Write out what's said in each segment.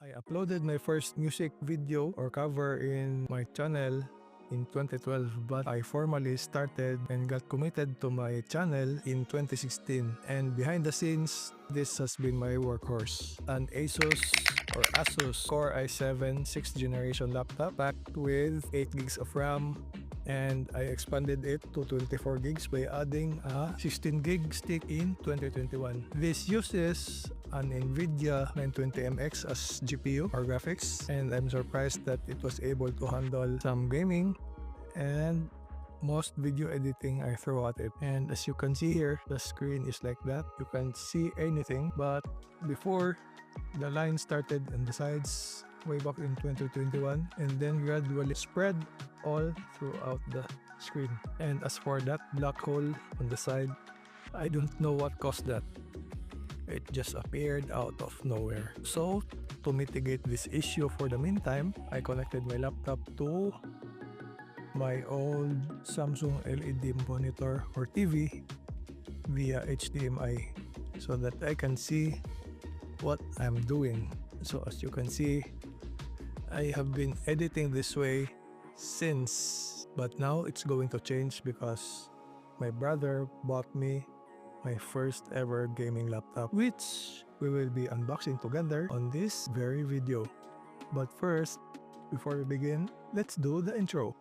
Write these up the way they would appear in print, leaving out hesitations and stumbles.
I uploaded my first music video or cover in my channel in 2012, but I formally started and got committed to my channel in 2016. And behind the scenes, this has been my workhorse, an Asus Core i7 6th generation laptop packed with 8 gigs of RAM, and I expanded it to 24 gigs by adding a 16 gig stick in 2021. This uses an NVIDIA 920MX as GPU or graphics, and I'm surprised that it was able to handle some gaming and most video editing I throw at it. And as you can see here, the screen is like that. You can't see anything, but before, the line started on the sides way back in 2021 and then gradually spread all throughout the screen. And as for that black hole on the side, I don't know what caused that. It just appeared out of nowhere. So to mitigate this issue for the meantime, I connected my laptop to my old Samsung LED monitor or TV via HDMI so that I can see what I'm doing. So as you can see, I have been editing this way since, but now it's going to change because my brother bought me my first ever gaming laptop, which we will be unboxing together on this very video. But first, before we begin, let's do the intro.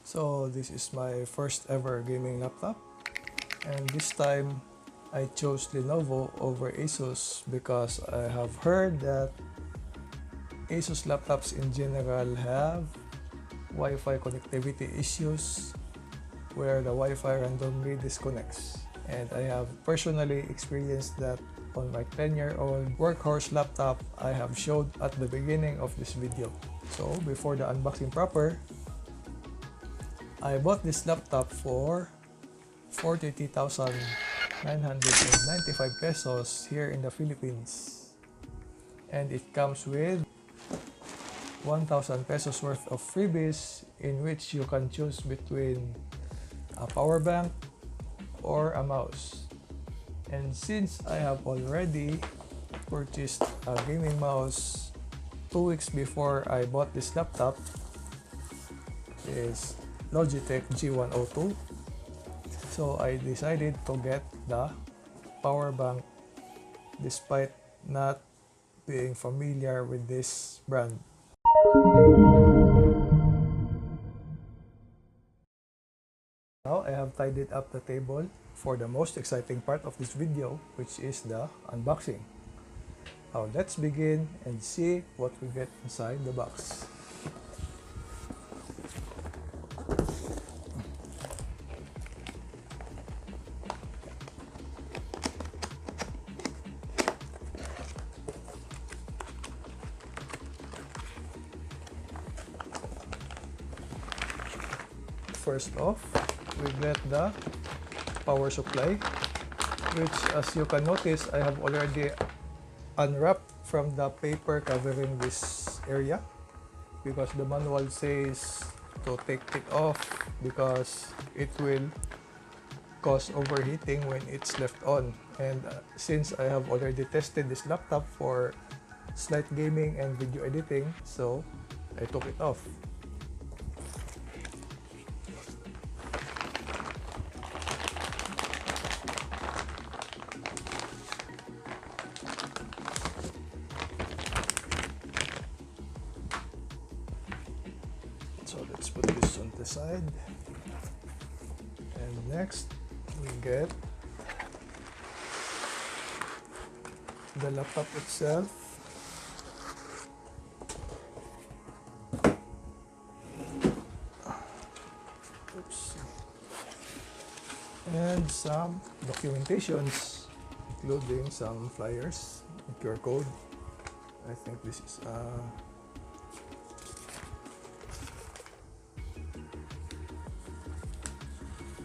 So this is my first ever gaming laptop, and this time I chose Lenovo over Asus because I have heard that Asus laptops in general have Wi-Fi connectivity issues where the Wi-Fi randomly disconnects, and I have personally experienced that on my 10-year-old workhorse laptop I have showed at the beginning of this video. So before the unboxing proper, I bought this laptop for 43,995 pesos here in the Philippines, and it comes with 1,000 pesos worth of freebies in which you can choose between a power bank or a mouse. And since I have already purchased a gaming mouse 2 weeks before I bought this laptop, is Logitech G102, so I decided to get the power bank despite not being familiar with this brand. Now I have tidied up the table for the most exciting part of this video, which is the unboxing. Now let's begin and see what we get inside the box. First off, we get the power supply, which as you can notice, I have already unwrapped from the paper covering this area because the manual says to take it off because it will cause overheating when it's left on. And since I have already tested this laptop for slight gaming and video editing, so I took it off. So let's put this on the side, and next we get the laptop itself. Oops. And some documentations, including some flyers, QR code. I think this is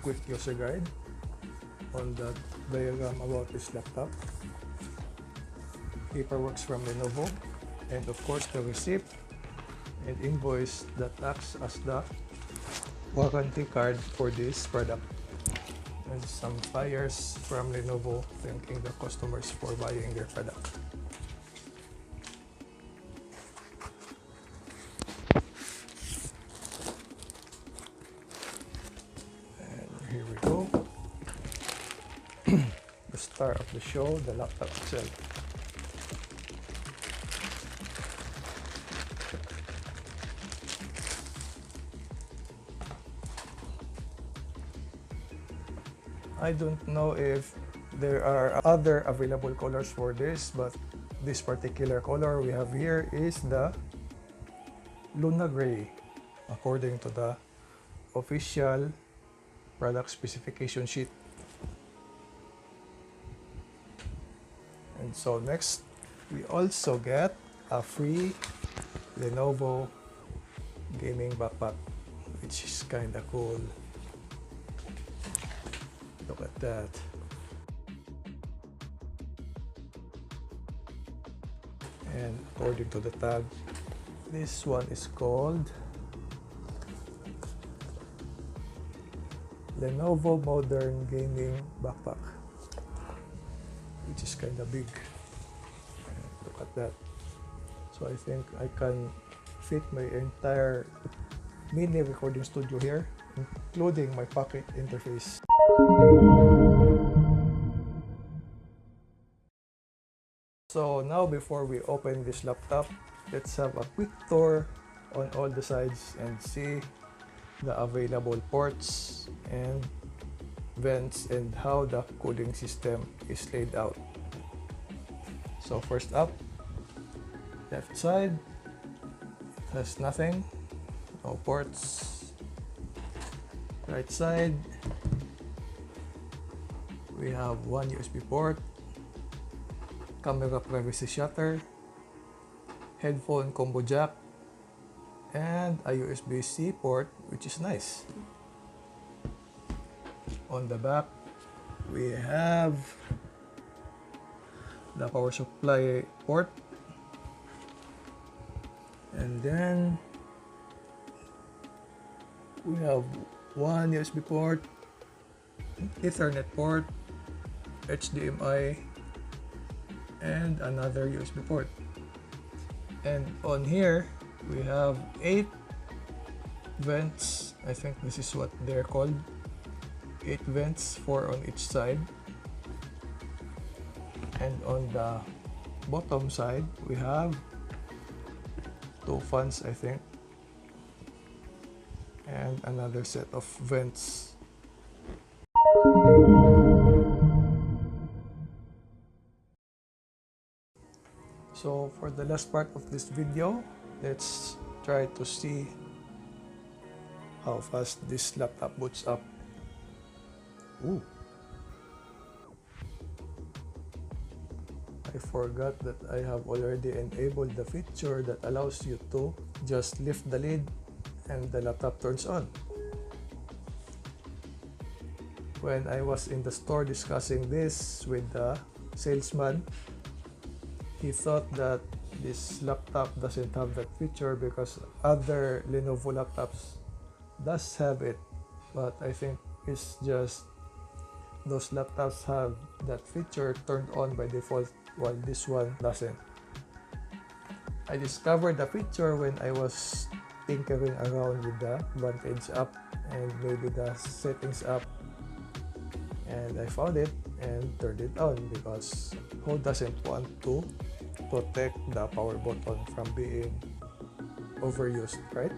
quick user guide on the diagram about this laptop, paperwork from Lenovo, and of course the receipt and invoice that acts as the warranty card for this product. And some flyers from Lenovo thanking the customers for buying their product. And here we go. The star of the show, the laptop itself. I don't know if there are other available colors for this, but this particular color we have here is the Luna Gray, according to the official product specification sheet. And so next, we also get a free Lenovo gaming backpack, which is kinda cool. Look at that. And according to the tag, this one is called Lenovo Modern Gaming Backpack, which is kind of big. And look at that. So I think I can fit my entire mini recording studio here, including my pocket interface. So now, before we open this laptop, let's have a quick tour on all the sides and see the available ports and vents and how the cooling system is laid out. So first up, left side, it has nothing, no ports. Right side, we have one USB port, camera privacy shutter, headphone combo jack, and a USB-C port, which is nice. On the back, we have the power supply port, and then we have one USB port, Ethernet port, HDMI, and another USB port. And on here we have 8 vents. I think this is what they're called, 8 vents, 4 on each side. And on the bottom side we have 2 fans, I think, and another set of vents. So for the last part of this video, let's try to see how fast this laptop boots up. Ooh. I forgot that I have already enabled the feature that allows you to just lift the lid and the laptop turns on. When I was in the store discussing this with the salesman, he thought that this laptop doesn't have that feature because other Lenovo laptops does have it, but I think it's just those laptops have that feature turned on by default while this one doesn't. I discovered the feature when I was tinkering around with the Vantage app and maybe the settings app, and I found it and turned it on because who doesn't want to protect the power button from being overused, right?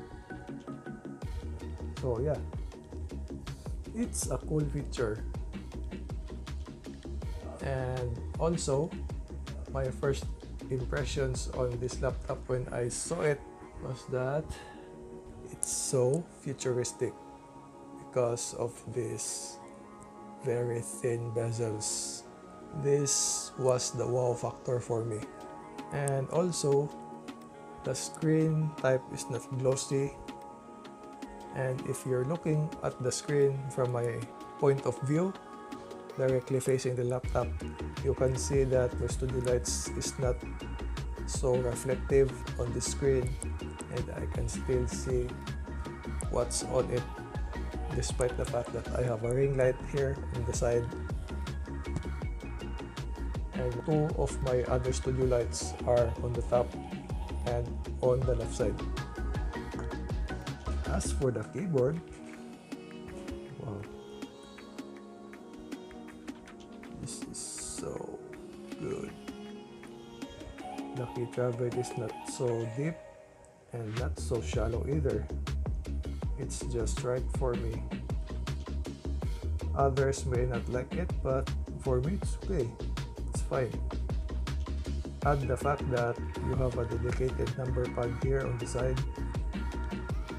So yeah, it's a cool feature. And also, my first impressions on this laptop when I saw it was that it's so futuristic because of this very thin bezels. This was the wow factor for me. And also, the screen type is not glossy, and if you're looking at the screen from my point of view, directly facing the laptop, you can see that the studio lights is not so reflective on the screen, and I can still see what's on it despite the fact that I have a ring light here on the side and two of my other studio lights are on the top and on the left side. As for the keyboard, wow, this is so good. The key travel is not so deep and not so shallow either. It's just right for me. Others may not like it, but for me it's okay. It's fine. Add the fact that you have a dedicated number pad here on the side,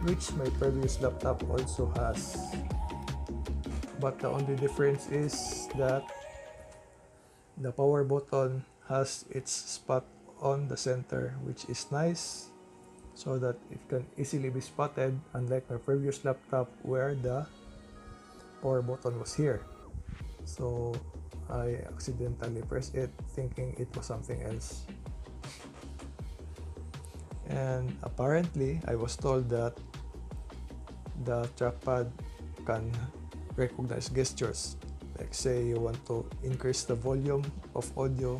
which my previous laptop also has. But the only difference is that the power button has its spot on the center, which is nice so that it can easily be spotted, unlike my previous laptop where the power button was here. So I accidentally pressed it thinking it was something else. And apparently I was told that the trackpad can recognize gestures. Like say you want to increase the volume of audio,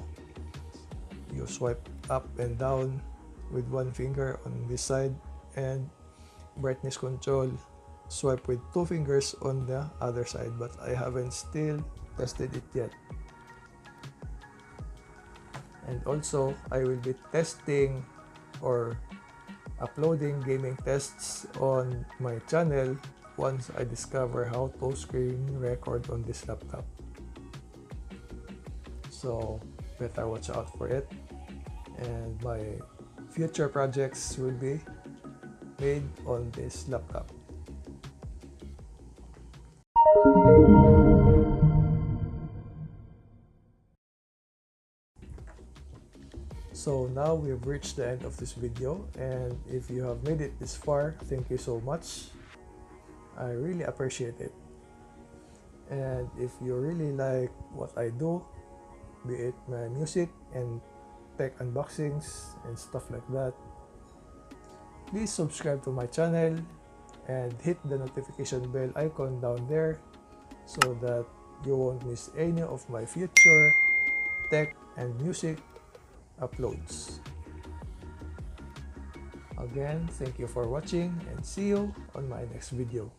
you swipe up and down with one finger on this side, and brightness control, swipe with two fingers on the other side, but I haven't still tested it yet. And also I will be testing or uploading gaming tests on my channel once I discover how to screen record on this laptop. So better watch out for it, and my future projects will be made on this laptop. So now we've reached the end of this video, and if you have made it this far, thank you so much. I really appreciate it. And if you really like what I do, be it my music and tech unboxings and stuff like that, please subscribe to my channel and hit the notification bell icon down there so that you won't miss any of my future tech and music uploads. Again, thank you for watching and see you on my next video.